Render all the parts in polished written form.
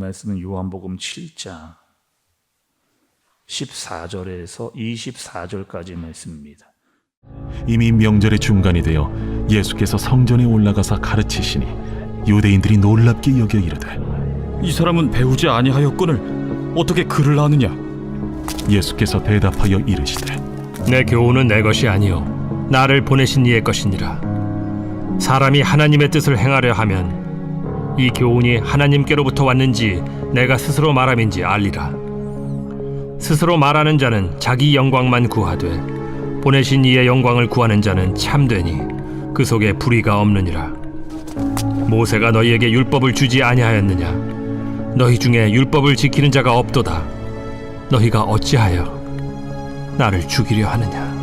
말씀은 요한복음 7장 14절에서 24절까지 말씀입니다. 이미 명절의 중간이 되어 예수께서 성전에 올라가사 가르치시니 유대인들이 놀랍게 여겨 이르되, 이 사람은 배우지 아니하였거늘 어떻게 글을 아느냐? 예수께서 대답하여 이르시되, 내 교훈은 내 것이 아니요 나를 보내신 이의 것이니라. 사람이 하나님의 뜻을 행하려 하면 이 교훈이 하나님께로부터 왔는지 내가 스스로 말함인지 알리라. 스스로 말하는 자는 자기 영광만 구하되 보내신 이의 영광을 구하는 자는 참되니 그 속에 불의가 없느니라. 모세가 너희에게 율법을 주지 아니하였느냐? 너희 중에 율법을 지키는 자가 없도다. 너희가 어찌하여 나를 죽이려 하느냐?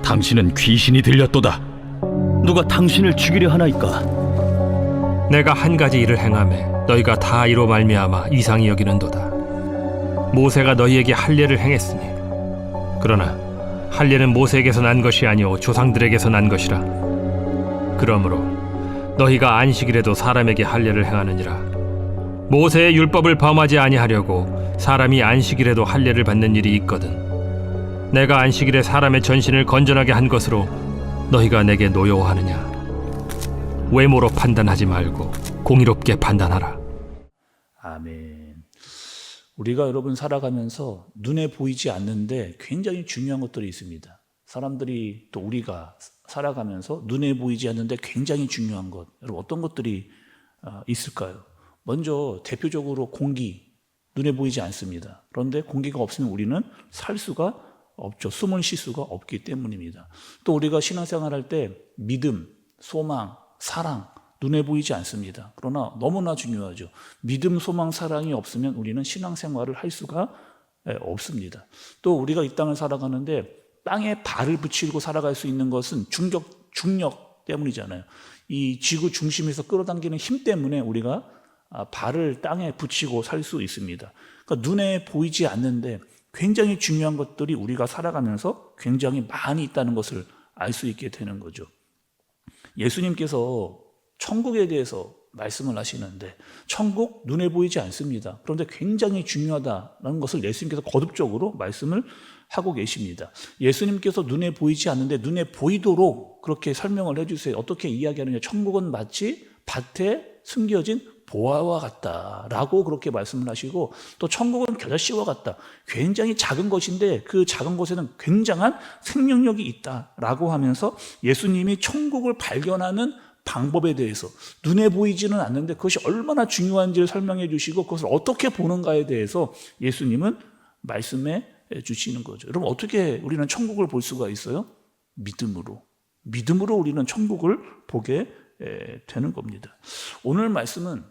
당신은 귀신이 들렸도다. 누가 당신을 죽이려 하나이까? 내가 한 가지 일을 행하매 너희가 다 이로 말미암아 이상히 여기는도다. 모세가 너희에게 할례를 행했으니 그러나 할례는 모세에게서 난 것이 아니오 조상들에게서 난 것이라. 그러므로 너희가 안식일에도 사람에게 할례를 행하느니라. 모세의 율법을 범하지 아니하려고 사람이 안식일에도 할례를 받는 일이 있거든. 내가 안식일에 사람의 전신을 건전하게 한 것으로 너희가 내게 노여워하느냐? 외모로 판단하지 말고 공의롭게 판단하라. 아멘. 우리가 여러분 살아가면서 눈에 보이지 않는데 굉장히 중요한 것들이 있습니다. 사람들이 또 우리가 살아가면서 눈에 보이지 않는데 굉장히 중요한 것, 여러분 어떤 것들이 있을까요? 먼저 대표적으로 공기, 눈에 보이지 않습니다. 그런데 공기가 없으면 우리는 살 수가 없죠. 숨을 쉴 수가 없기 때문입니다. 또 우리가 신앙생활할 때 믿음, 소망, 사랑, 눈에 보이지 않습니다. 그러나 너무나 중요하죠. 믿음, 소망, 사랑이 없으면 우리는 신앙생활을 할 수가 없습니다. 또 우리가 이 땅을 살아가는데 땅에 발을 붙이고 살아갈 수 있는 것은 중력 때문이잖아요. 이 지구 중심에서 끌어당기는 힘 때문에 우리가 발을 땅에 붙이고 살 수 있습니다. 그러니까 눈에 보이지 않는데 굉장히 중요한 것들이 우리가 살아가면서 굉장히 많이 있다는 것을 알 수 있게 되는 거죠. 예수님께서 천국에 대해서 말씀을 하시는데 천국 눈에 보이지 않습니다. 그런데 굉장히 중요하다는 것을 예수님께서 거듭적으로 말씀을 하고 계십니다. 예수님께서 눈에 보이지 않는데 눈에 보이도록 그렇게 설명을 해주세요. 어떻게 이야기하느냐? 천국은 마치 밭에 숨겨진 보화와 같다라고 그렇게 말씀을 하시고, 또 천국은 겨자씨와 같다. 굉장히 작은 것인데 그 작은 것에는 굉장한 생명력이 있다라고 하면서 예수님이 천국을 발견하는 방법에 대해서 눈에 보이지는 않는데 그것이 얼마나 중요한지를 설명해 주시고 그것을 어떻게 보는가에 대해서 예수님은 말씀해 주시는 거죠. 여러분 어떻게 우리는 천국을 볼 수가 있어요? 믿음으로 우리는 천국을 보게 되는 겁니다. 오늘 말씀은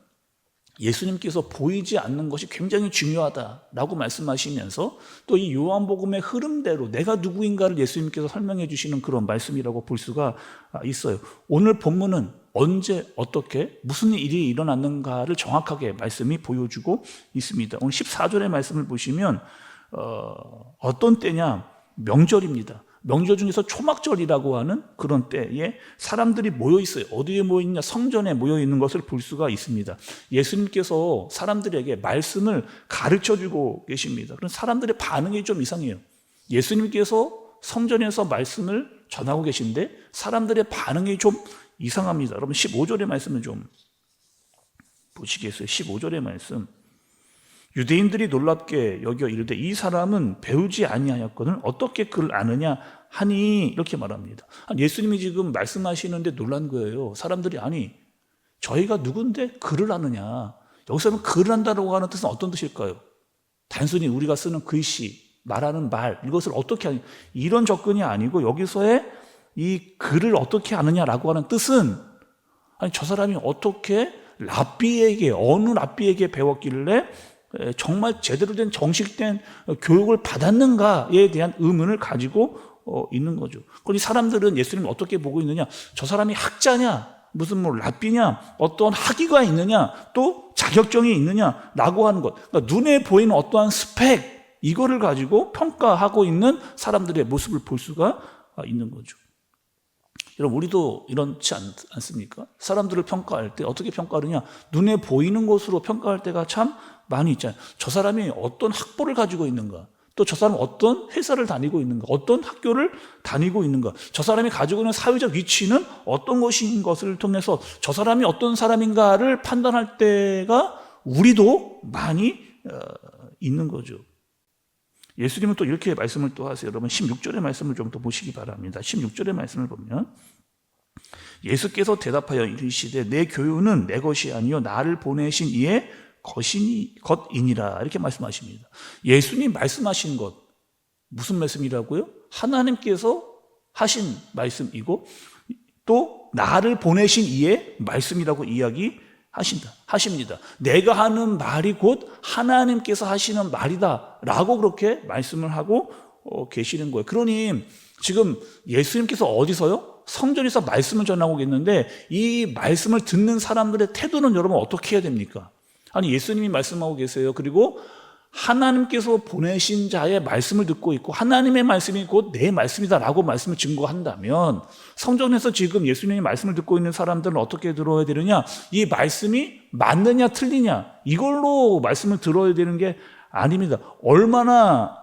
예수님께서 보이지 않는 것이 굉장히 중요하다라고 말씀하시면서 또 이 요한복음의 흐름대로 내가 누구인가를 예수님께서 설명해 주시는 그런 말씀이라고 볼 수가 있어요. 오늘 본문은 언제 어떻게 무슨 일이 일어났는가를 정확하게 말씀이 보여주고 있습니다. 오늘 14절의 말씀을 보시면 어떤 때냐? 명절입니다. 명절 중에서 초막절이라고 하는 그런 때에 사람들이 모여 있어요. 어디에 모여 있냐? 성전에 모여 있는 것을 볼 수가 있습니다. 예수님께서 사람들에게 말씀을 가르쳐주고 계십니다. 그런 사람들의 반응이 좀 이상해요. 예수님께서 성전에서 말씀을 전하고 계신데 사람들의 반응이 좀 이상합니다. 여러분 15절의 말씀을 좀 보시겠어요? 15절의 말씀. 유대인들이 놀랍게 여겨 이르되 이 사람은 배우지 아니하였거늘 어떻게 그를 아느냐 하니 이렇게 말합니다. 예수님이 지금 말씀하시는데 놀란 거예요. 사람들이 아니 저희가 누군데 그를 아느냐. 여기서는 그를 안다라고 하는 뜻은 어떤 뜻일까요? 단순히 우리가 쓰는 글씨, 말하는 말 이것을 어떻게 아느냐 이런 접근이 아니고 여기서의 이 그를 어떻게 아느냐라고 하는 뜻은 아니 저 사람이 어떻게 랍비에게 어느 랍비에게 배웠길래 정말 제대로 된 정식된 교육을 받았는가에 대한 의문을 가지고 있는 거죠. 그러니 사람들은 예수님을 어떻게 보고 있느냐? 저 사람이 학자냐? 무슨 뭐 랍비냐? 어떤 학위가 있느냐? 또 자격증이 있느냐라고 하는 것. 그러니까 눈에 보이는 어떠한 스펙 이거를 가지고 평가하고 있는 사람들의 모습을 볼 수가 있는 거죠. 여러분 우리도 이렇지 않습니까? 사람들을 평가할 때 어떻게 평가하느냐? 눈에 보이는 것으로 평가할 때가 참 많이 있잖아요. 저 사람이 어떤 학벌을 가지고 있는가? 또 저 사람은 어떤 회사를 다니고 있는가? 어떤 학교를 다니고 있는가? 저 사람이 가지고 있는 사회적 위치는 어떤 것인 것을 통해서 저 사람이 어떤 사람인가를 판단할 때가 우리도 많이 있는 거죠. 예수님은 또 이렇게 말씀을 또 하세요. 여러분 16절의 말씀을 좀 더 보시기 바랍니다. 16절의 말씀을 보면 예수께서 대답하여 이르시되 내 교훈은 내 것이 아니요 나를 보내신 이의 것이니라 이렇게 말씀하십니다. 예수님 말씀하신 것 무슨 말씀이라고요? 하나님께서 하신 말씀이고 또 나를 보내신 이의 말씀이라고 하십니다. 내가 하는 말이 곧 하나님께서 하시는 말이다 라고 그렇게 말씀을 하고 계시는 거예요. 그러니 지금 예수님께서 어디서요? 성전에서 말씀을 전하고 있는데 이 말씀을 듣는 사람들의 태도는 여러분 어떻게 해야 됩니까? 아니 예수님이 말씀하고 계세요. 그리고 하나님께서 보내신 자의 말씀을 듣고 있고 하나님의 말씀이 곧 내 말씀이다 라고 말씀을 증거한다면 성전에서 지금 예수님의 말씀을 듣고 있는 사람들은 어떻게 들어야 되느냐? 이 말씀이 맞느냐 틀리냐 이걸로 말씀을 들어야 되는 게 아닙니다. 얼마나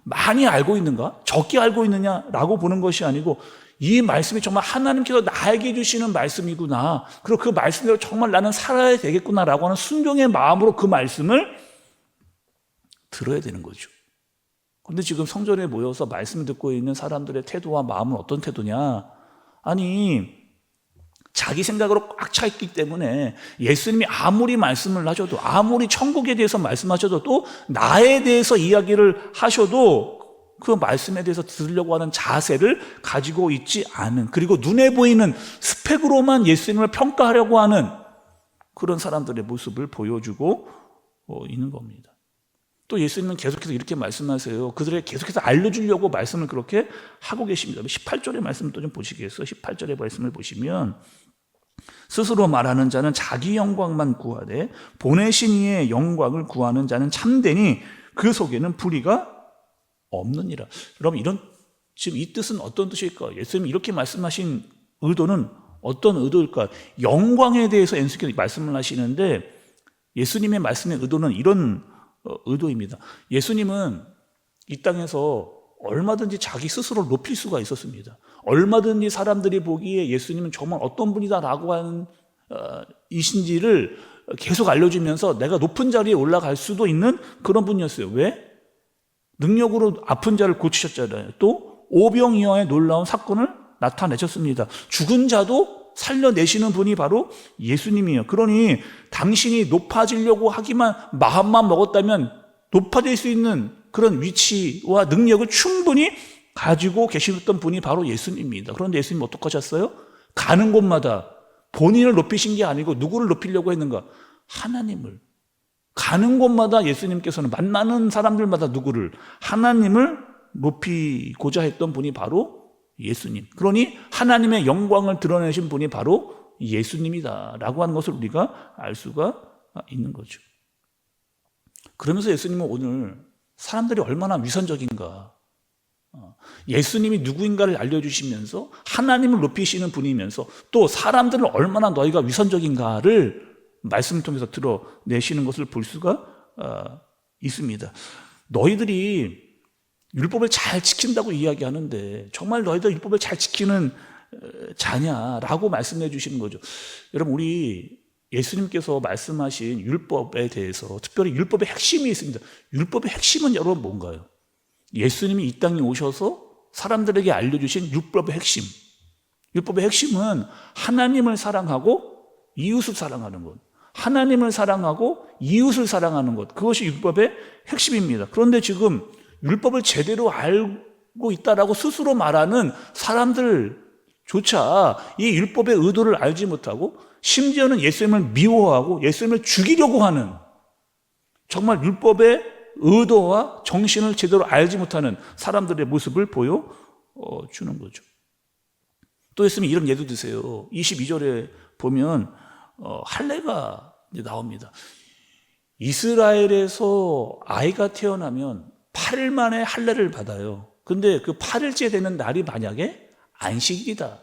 많이 알고 있는가? 적게 알고 있느냐라고 보는 것이 아니고 이 말씀이 정말 하나님께서 나에게 주시는 말씀이구나. 그리고 그 말씀대로 정말 나는 살아야 되겠구나라고 하는 순종의 마음으로 그 말씀을 들어야 되는 거죠. 그런데 지금 성전에 모여서 말씀을 듣고 있는 사람들의 태도와 마음은 어떤 태도냐? 아니 자기 생각으로 꽉 차 있기 때문에 예수님이 아무리 말씀을 하셔도 아무리 천국에 대해서 말씀하셔도 또 나에 대해서 이야기를 하셔도 그 말씀에 대해서 들으려고 하는 자세를 가지고 있지 않은 그리고 눈에 보이는 스펙으로만 예수님을 평가하려고 하는 그런 사람들의 모습을 보여주고 있는 겁니다. 또 예수님은 계속해서 이렇게 말씀하세요. 그들에게 계속해서 알려주려고 말씀을 그렇게 하고 계십니다. 18절의 말씀을 또 좀 보시겠어요? 18절의 말씀을 보시면 스스로 말하는 자는 자기 영광만 구하되 보내신 이의 영광을 구하는 자는 참되니 그 속에는 불의가 없느니라. 여러분 지금 이 뜻은 어떤 뜻일까? 예수님이 이렇게 말씀하신 의도는 어떤 의도일까? 영광에 대해서 예수님께서 말씀을 하시는데 예수님의 말씀의 의도는 이런 의도입니다. 예수님은 이 땅에서 얼마든지 자기 스스로를 높일 수가 있었습니다. 얼마든지 사람들이 보기에 예수님은 정말 어떤 분이다라고 하는 이신지를 계속 알려주면서 내가 높은 자리에 올라갈 수도 있는 그런 분이었어요. 왜? 능력으로 아픈 자를 고치셨잖아요. 또 오병이어의 놀라운 사건을 나타내셨습니다. 죽은 자도 살려내시는 분이 바로 예수님이에요. 그러니 당신이 높아지려고 하기만 마음만 먹었다면 높아질 수 있는 그런 위치와 능력을 충분히 가지고 계셨던 분이 바로 예수님입니다. 그런데 예수님은 어떻게 하셨어요? 가는 곳마다 본인을 높이신 게 아니고 누구를 높이려고 했는가? 하나님을. 가는 곳마다 예수님께서는 만나는 사람들마다 누구를? 하나님을 높이고자 했던 분이 바로 예수님. 그러니 하나님의 영광을 드러내신 분이 바로 예수님이다라고 하는 것을 우리가 알 수가 있는 거죠. 그러면서 예수님은 오늘 사람들이 얼마나 위선적인가, 예수님이 누구인가를 알려주시면서 하나님을 높이시는 분이면서 또 사람들은 얼마나 너희가 위선적인가를 말씀을 통해서 드러내시는 것을 볼 수가 있습니다. 너희들이 율법을 잘 지킨다고 이야기하는데 정말 너희들 율법을 잘 지키는 자냐라고 말씀해 주시는 거죠. 여러분 우리 예수님께서 말씀하신 율법에 대해서 특별히 율법의 핵심이 있습니다. 율법의 핵심은 여러분 뭔가요? 예수님이 이 땅에 오셔서 사람들에게 알려주신 율법의 핵심. 율법의 핵심은 하나님을 사랑하고 이웃을 사랑하는 것. 하나님을 사랑하고 이웃을 사랑하는 것. 그것이 율법의 핵심입니다. 그런데 지금 율법을 제대로 알고 있다라고 스스로 말하는 사람들조차 이 율법의 의도를 알지 못하고 심지어는 예수님을 미워하고 예수님을 죽이려고 하는 정말 율법의 의도와 정신을 제대로 알지 못하는 사람들의 모습을 보여주는 거죠. 또 예수님이 이런 예도 드세요. 22절에 보면 할례가 나옵니다. 이스라엘에서 아이가 태어나면 8일 만에 할례를 받아요. 근데 그 8일째 되는 날이 만약에 안식일이다.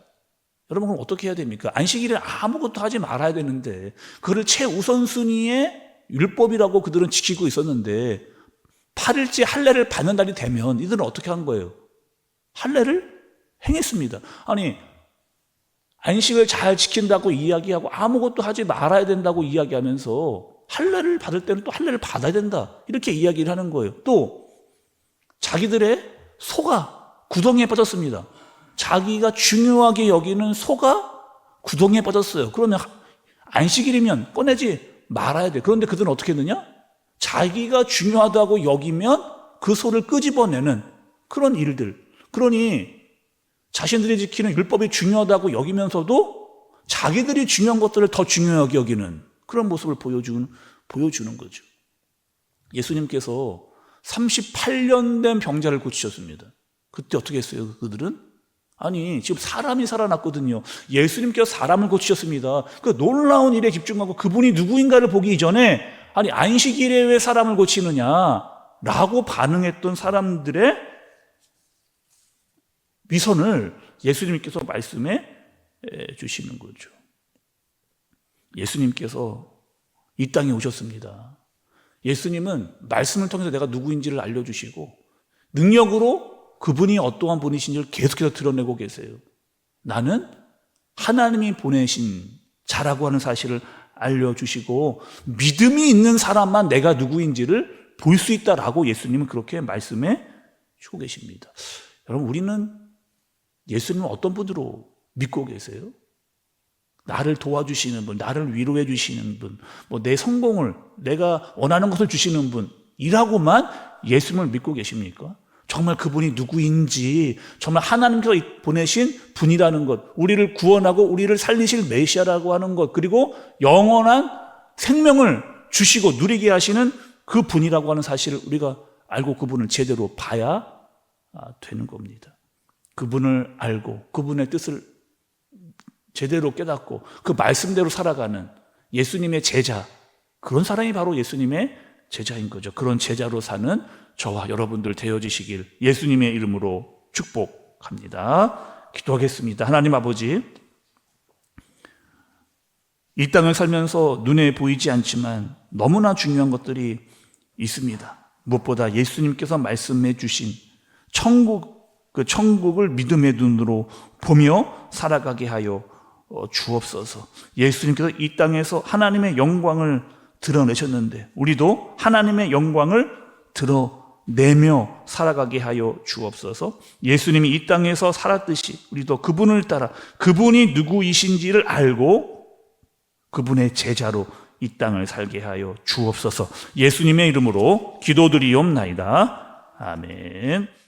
여러분 그럼 어떻게 해야 됩니까? 안식일에 아무것도 하지 말아야 되는데 그를 최우선순위의 율법이라고 그들은 지키고 있었는데 8일째 할례를 받는 날이 되면 이들은 어떻게 한 거예요? 할례를 행했습니다. 아니 안식을 잘 지킨다고 이야기하고 아무것도 하지 말아야 된다고 이야기하면서 할례를 받을 때는 또 할례를 받아야 된다 이렇게 이야기를 하는 거예요. 또 자기들의 소가 구덩이에 빠졌습니다. 자기가 중요하게 여기는 소가 구덩이에 빠졌어요. 그러면 안식일이면 꺼내지 말아야 돼. 그런데 그들은 어떻게 했느냐? 자기가 중요하다고 여기면 그 소를 끄집어내는 그런 일들. 그러니 자신들이 지키는 율법이 중요하다고 여기면서도 자기들이 중요한 것들을 더 중요하게 여기는 그런 모습을 보여주는 거죠. 예수님께서 38년 된 병자를 고치셨습니다. 그때 어떻게 했어요? 그들은? 아니 지금 사람이 살아났거든요. 예수님께서 사람을 고치셨습니다. 그 놀라운 일에 집중하고 그분이 누구인가를 보기 이전에 아니 안식일에 왜 사람을 고치느냐라고 반응했던 사람들의 위선을 예수님께서 말씀해 주시는 거죠. 예수님께서 이 땅에 오셨습니다. 예수님은 말씀을 통해서 내가 누구인지를 알려주시고 능력으로 그분이 어떠한 분이신지를 계속해서 드러내고 계세요. 나는 하나님이 보내신 자라고 하는 사실을 알려주시고 믿음이 있는 사람만 내가 누구인지를 볼 수 있다라고 예수님은 그렇게 말씀해 주고 계십니다. 여러분 우리는 예수님은 어떤 분으로 믿고 계세요? 나를 도와주시는 분, 나를 위로해 주시는 분, 내 성공을 내가 원하는 것을 주시는 분이라고만 예수님을 믿고 계십니까? 정말 그분이 누구인지 정말 하나님께서 보내신 분이라는 것, 우리를 구원하고 우리를 살리실 메시아라고 하는 것, 그리고 영원한 생명을 주시고 누리게 하시는 그 분이라고 하는 사실을 우리가 알고 그분을 제대로 봐야 되는 겁니다. 그분을 알고 그분의 뜻을 제대로 깨닫고 그 말씀대로 살아가는 예수님의 제자, 그런 사람이 바로 예수님의 제자인 거죠. 그런 제자로 사는 저와 여러분들 되어지시길 예수님의 이름으로 축복합니다. 기도하겠습니다. 하나님 아버지, 이 땅을 살면서 눈에 보이지 않지만 너무나 중요한 것들이 있습니다. 무엇보다 예수님께서 말씀해 주신 그 천국을 믿음의 눈으로 보며 살아가게 하여 주옵소서. 예수님께서 이 땅에서 하나님의 영광을 드러내셨는데 우리도 하나님의 영광을 드러내며 살아가게 하여 주옵소서. 예수님이 이 땅에서 살았듯이 우리도 그분을 따라 그분이 누구이신지를 알고 그분의 제자로 이 땅을 살게 하여 주옵소서. 예수님의 이름으로 기도드리옵나이다. 아멘.